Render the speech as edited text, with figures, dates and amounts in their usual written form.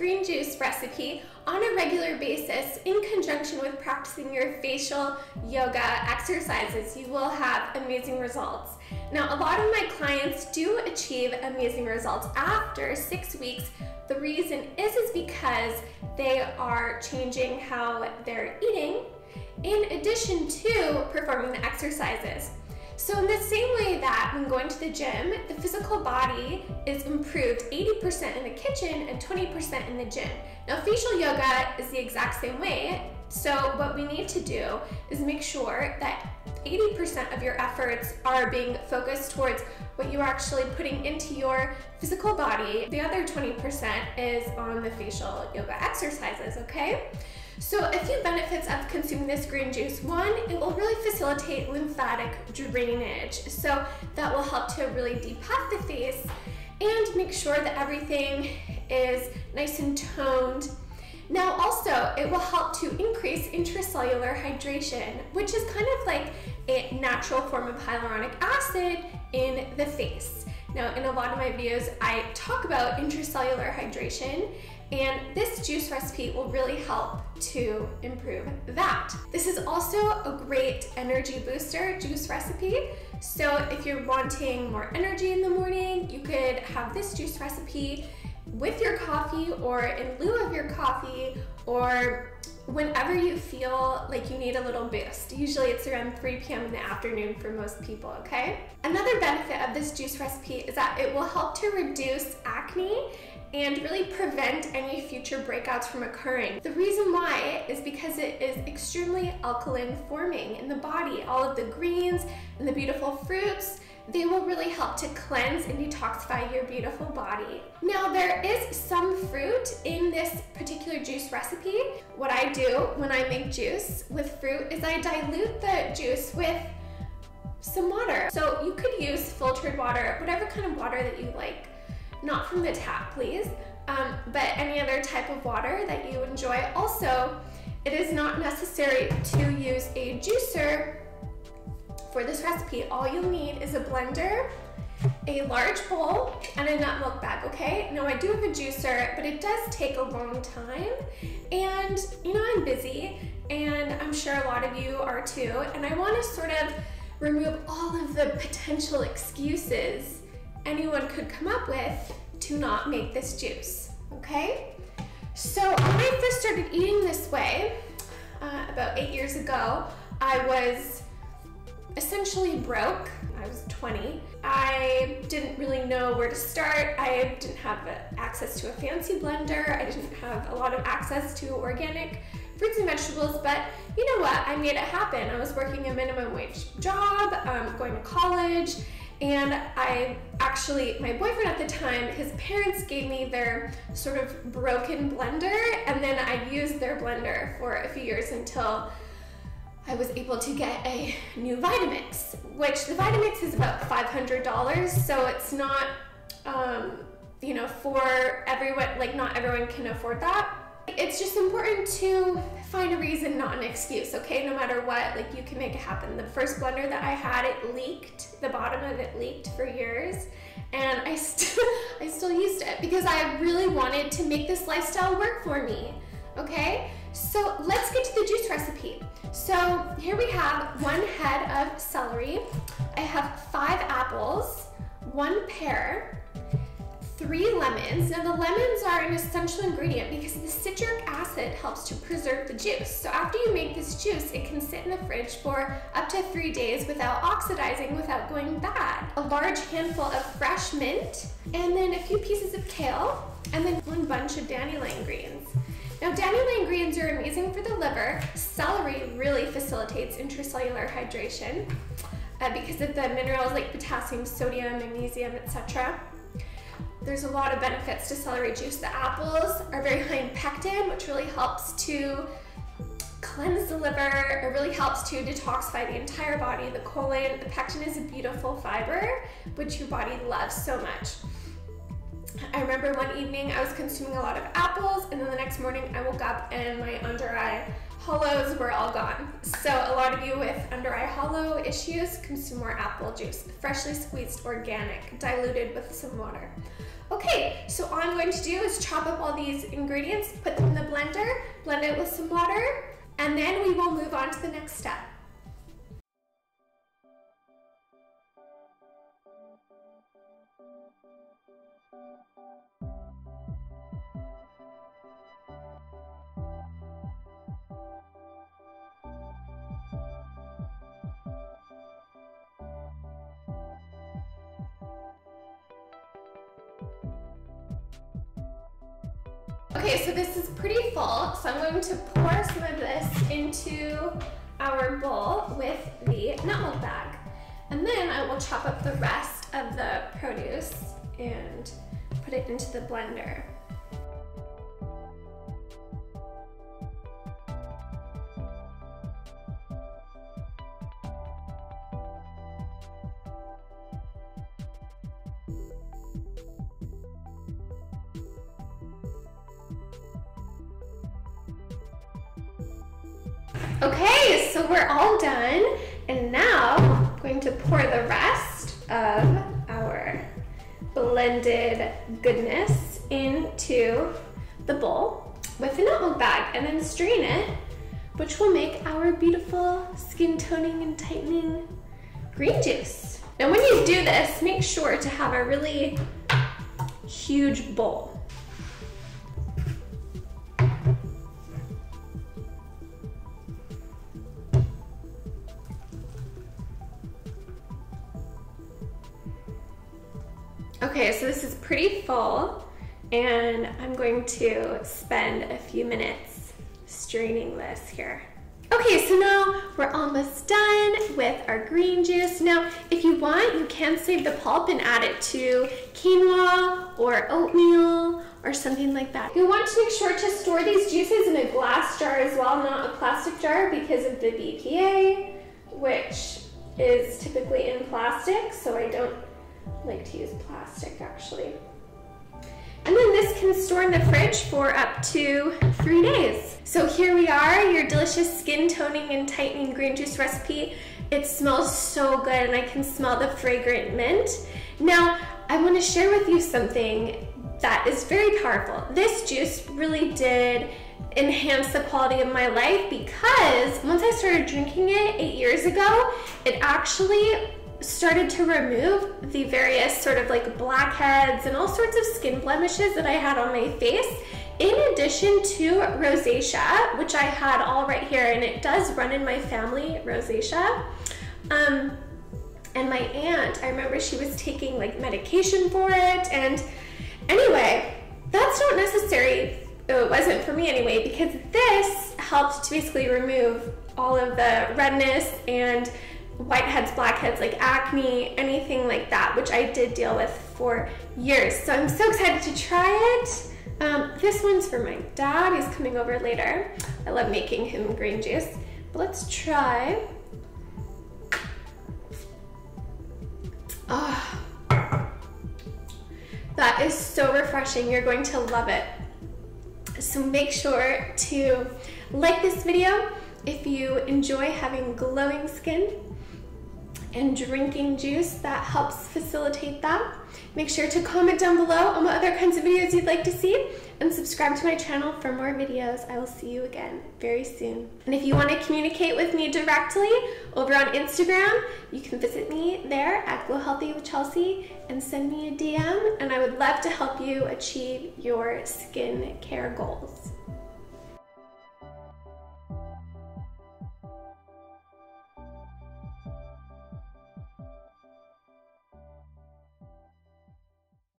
green juice recipe on a regular basis in conjunction with practicing your facial yoga exercises, you will have amazing results. Now, a lot of my clients do achieve amazing results after 6 weeks. The reason is because they are changing how they're eating in addition to performing the exercises. So in the same way that when going to the gym, the physical body is improved 80% in the kitchen and 20% in the gym. Now, facial yoga is the exact same way. So what we need to do is make sure that 80% of your efforts are being focused towards what you're actually putting into your physical body. The other 20% is on the facial yoga exercises, okay? So a few benefits of consuming this green juice. One, it will really facilitate lymphatic drainage. So that will help to really depuff the face and make sure that everything is nice and toned. Now also, it will help to increase intracellular hydration, which is kind of like a natural form of hyaluronic acid in the face. Now, in a lot of my videos, I talk about intracellular hydration, and this juice recipe will really help to improve that. This is also a great energy booster juice recipe. So if you're wanting more energy in the morning, you could have this juice recipe with your coffee or in lieu of your coffee, or whenever you feel like you need a little boost. Usually it's around 3 p.m. in the afternoon for most people, okay? Another benefit of this juice recipe is that it will help to reduce acne and really prevent any future breakouts from occurring. The reason why is because it is extremely alkaline forming in the body. All of the greens and the beautiful fruits, they will really help to cleanse and detoxify your beautiful body. Now, there is some fruit in this particular juice recipe. What I do when I make juice with fruit is I dilute the juice with some water. So you could use filtered water, whatever kind of water that you like. Not from the tap, please, but any other type of water that you enjoy. Also, it is not necessary to use a juicer for this recipe. All you'll need is a blender, a large bowl, and a nut milk bag, okay? Now, I do have a juicer, but it does take a long time, and you know, I'm busy, and I'm sure a lot of you are too, and I want to sort of remove all of the potential excuses anyone could come up with to not make this juice, okay? So when I first started eating this way, about 8 years ago, I was essentially broke. I was 20. I didn't really know where to start. I didn't have access to a fancy blender. I didn't have a lot of access to organic fruits and vegetables, but you know what? I made it happen. I was working a minimum wage job, going to college, and my boyfriend at the time, his parents gave me their sort of broken blender, and then I used their blender for a few years until I was able to get a new Vitamix, which the Vitamix is about $500, so it's not, you know, for everyone, like not everyone can afford that. It's just important to find a reason, not an excuse, okay? No matter what, like you can make it happen. The first blender that I had, it leaked. The bottom of it leaked for years, and I still used it because I really wanted to make this lifestyle work for me, okay? So let's get to the juice recipe. So here we have 1 head of celery. I have 5 apples, 1 pear, 3 lemons. Now the lemons are an essential ingredient because the citric acid helps to preserve the juice. So after you make this juice, it can sit in the fridge for up to 3 days without oxidizing, without going bad. A large handful of fresh mint, and then a few pieces of kale, and then 1 bunch of dandelion greens. Now, dandelion greens are amazing for the liver. Celery really facilitates intracellular hydration because of the minerals like potassium, sodium, magnesium, etc. There's a lot of benefits to celery juice. The apples are very high in pectin, which really helps to cleanse the liver. It really helps to detoxify the entire body. The colon, the pectin is a beautiful fiber, which your body loves so much. I remember one evening I was consuming a lot of apples, and then the next morning I woke up and my under eye hollows were all gone. So a lot of you with under eye hollow issues consume more apple juice, freshly squeezed, organic, diluted with some water. Okay, so all I'm going to do is chop up all these ingredients, put them in the blender, blend it with some water, and then we will move on to the next step. Okay, so this is pretty full, so I'm going to pour some of this into our bowl with the nut milk bag. And then I will chop up the rest of the produce and put it into the blender. Okay, so we're all done, and now I'm going to pour the rest of our blended goodness into the bowl with the nut milk bag and then strain it, which will make our beautiful skin toning and tightening green juice. Now when you do this, make sure to have a really huge bowl. Okay, so this is pretty full, and I'm going to spend a few minutes straining this here. Okay, so now we're almost done with our green juice. Now, if you want, you can save the pulp and add it to quinoa or oatmeal or something like that. You'll want to make sure to store these juices in a glass jar as well, not a plastic jar, because of the BPA, which is typically in plastic, so I don't like to use plastic actually. And then this can store in the fridge for up to 3 days. So here we are, your delicious skin toning and tightening green juice recipe. It smells so good, and I can smell the fragrant mint. Now, I want to share with you something that is very powerful. This juice really did enhance the quality of my life, because once I started drinking it 8 years ago, it actually started to remove the various sort of like blackheads and all sorts of skin blemishes that I had on my face, in addition to rosacea, which I had all right here, and it does run in my family, rosacea. And my aunt, I remember she was taking like medication for it, and anyway, that's not necessary. It wasn't for me anyway, because this helped to basically remove all of the redness and whiteheads, blackheads, like acne, anything like that, which I did deal with for years. So I'm so excited to try it. This one's for my dad. He's coming over later. I love making him green juice. But let's try. Oh, that is so refreshing. You're going to love it. So make sure to like this video if you enjoy having glowing skin and drinking juice that helps facilitate that. Make sure to comment down below on what other kinds of videos you'd like to see, and subscribe to my channel for more videos. I will see you again very soon. And if you want to communicate with me directly over on Instagram, you can visit me there at Glow Healthy with Chelsea and send me a DM, and I would love to help you achieve your skin care goals.